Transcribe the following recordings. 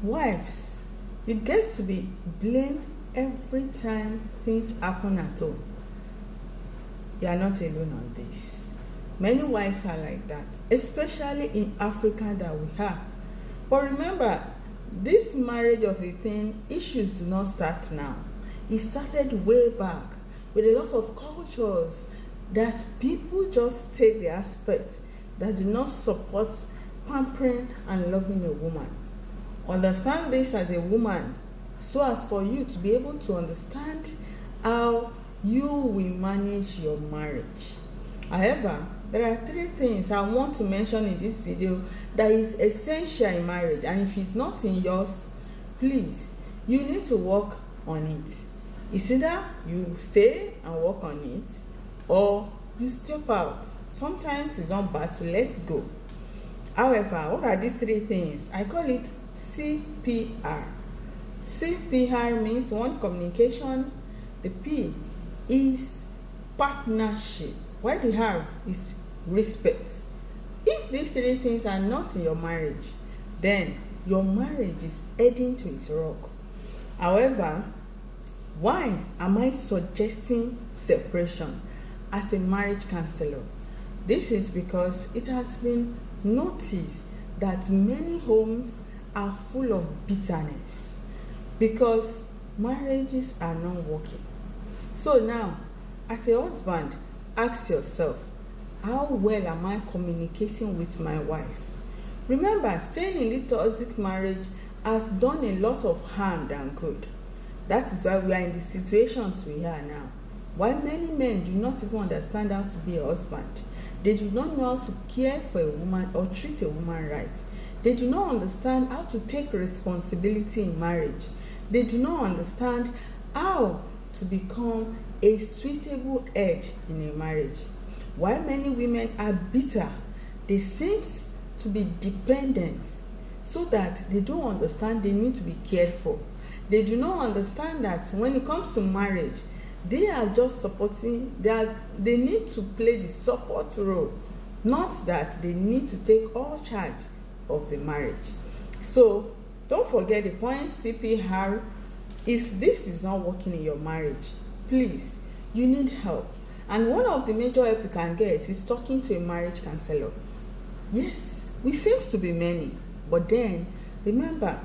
Wives, you get to be blamed every time things happen at home. You are not alone on this. Many wives are like that, especially in Africa that we have. But remember, this marriage of a thing, issues do not start now. It started way back with a lot of cultures that people just take the aspect that do not support pampering and loving a woman. Understand this as a woman so as for you to be able to understand how you will manage your marriage. However, there are 3 things I want to mention in this video that is essential in marriage, and if it's not in yours, please, you need to work on it. It's either you stay and work on it or you step out. Sometimes it's not bad to let go. However, what are these 3 things? I call it CPR. CPR means one, communication. The P is partnership. Why the R is respect. If these 3 things are not in your marriage, then your marriage is heading to its rock. However, why am I suggesting separation as a marriage counselor? This is because it has been noticed that many homes are full of bitterness because marriages are not working. So now, as a husband, ask yourself, how well am I communicating with my wife? Remember, staying in this toxic marriage has done a lot of harm than good. That is why we are in the situations we are now. Why many men do not even understand how to be a husband. They do not know how to care for a woman or treat a woman right. They do not understand how to take responsibility in marriage. They do not understand how to become a suitable head in a marriage. While many women are bitter, they seem to be dependent so that they don't understand they need to be cared for. They do not understand that when it comes to marriage, they are just supporting, they need to play the support role, not that they need to take all charge of the marriage. So don't forget the point CPR. If this is not working in your marriage, please, you need help. And one of the major help you can get is talking to a marriage counselor. Yes, we seem to be many, but then remember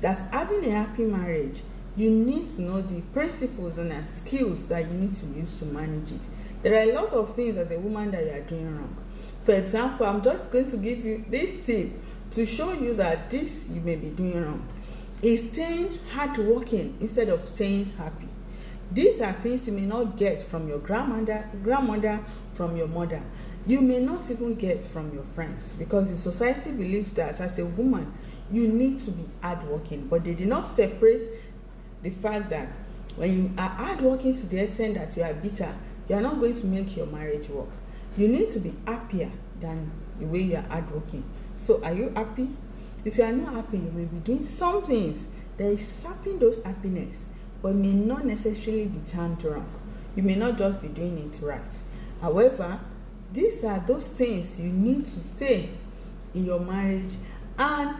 that having a happy marriage, you need to know the principles and the skills that you need to use to manage it. There are a lot of things as a woman that you are doing wrong. For example, I'm just going to give you this tip to show you that this you may be doing wrong. Is staying hardworking instead of staying happy. These are things you may not get from your grandmother, from your mother. You may not even get from your friends because the society believes that as a woman, you need to be hardworking. But they did not separate the fact that when you are hardworking to the extent that you are bitter, you are not going to make your marriage work. You need to be happier than the way you are hardworking. So are you happy? If you are not happy, you may be doing some things that is sapping those happiness, but may not necessarily be termed wrong. You may not just be doing it right. However, these are those things you need to stay in your marriage and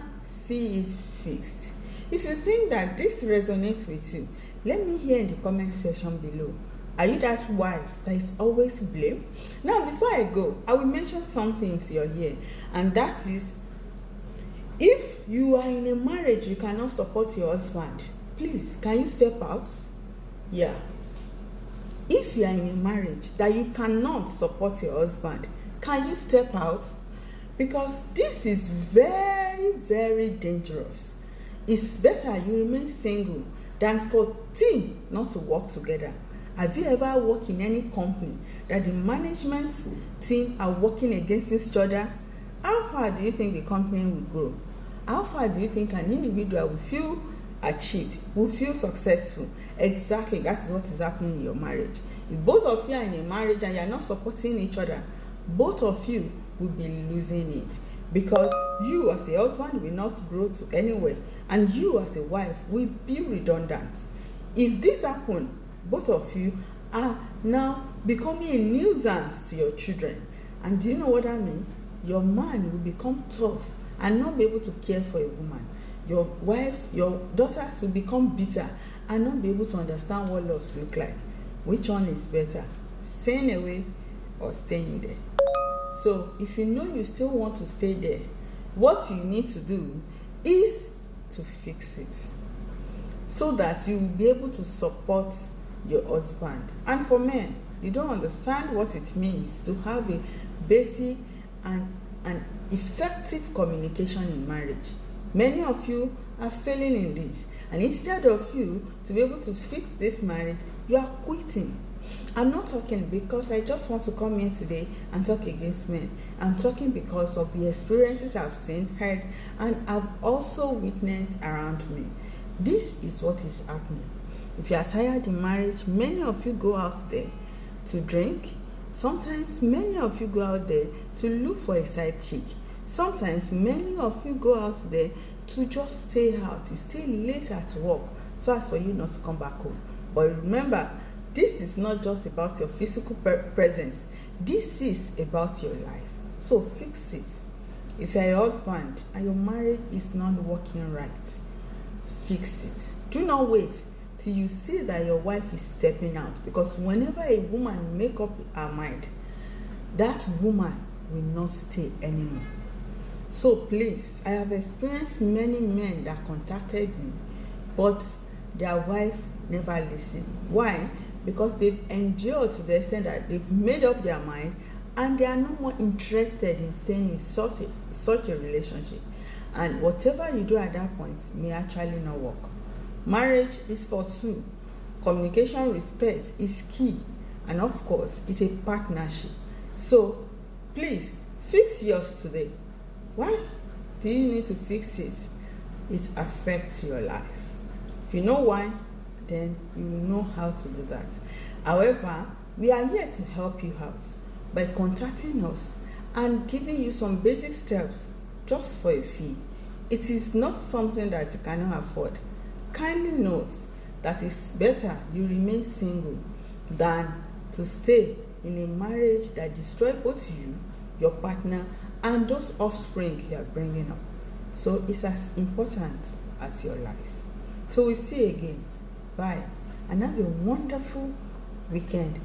see it fixed. If you think that this resonates with you, let me hear in the comment section below. Are you that wife that is always blamed? Now, before I go, I will mention something to your ear, and that is, if you are in a marriage you cannot support your husband, please, can you step out? Yeah. If you are in a marriage that you cannot support your husband, can you step out? Because this is very, very dangerous. It's better you remain single than for team not to work together. Have you ever worked in any company that the management team are working against each other? How far do you think the company will grow? How far do you think an individual will feel achieved, will feel successful? Exactly, that is what is happening in your marriage. If both of you are in a marriage and you are not supporting each other, both of you will be losing it, because you as a husband will not grow to anywhere, and you as a wife will be redundant. If this happens, both of you are now becoming a nuisance to your children. And do you know what that means? Your man will become tough and not be able to care for a woman. your daughters will become bitter and not be able to understand what love looks like. Which one is better, staying away or staying there? So if you know you still want to stay there, what you need to do is to fix it, so that you will be able to support your husband. And for men, you don't understand what it means to have a basic and an effective communication in marriage. Many of you are failing in this, and instead of you to be able to fix this marriage, you are quitting. I'm not talking because I just want to come here today and talk against men. I'm talking because of the experiences I've seen, heard, and I've also witnessed around me. This is what is happening. If you are tired in marriage, many of you go out there to drink. Sometimes many of you go out there to look for a side chick. Sometimes many of you go out there to just stay out. You stay late at work so as for you not to come back home. But remember, this is not just about your physical presence. This is about your life. So fix it. If you're a husband and your marriage is not working right, fix it. Do not wait till you see that your wife is stepping out, because whenever a woman make up her mind, that woman will not stay anymore. So please, I have experienced many men that contacted me, but their wife never listened. Why? Because they've endured to the extent that they've made up their mind and they are no more interested in staying in such a relationship. And whatever you do at that point may actually not work. Marriage is for two. Communication, respect is key. And of course, it's a partnership. So please, fix yours today. Why do you need to fix it? It affects your life. If you know why, then you will know how to do that. However, we are here to help you out by contacting us and giving you some basic steps just for a fee. It is not something that you cannot afford. Kindly note that it's better you remain single than to stay in a marriage that destroys both you, your partner, and those offspring you are bringing up. So it's as important as your life. So we'll see you again. Bye, and have a wonderful weekend.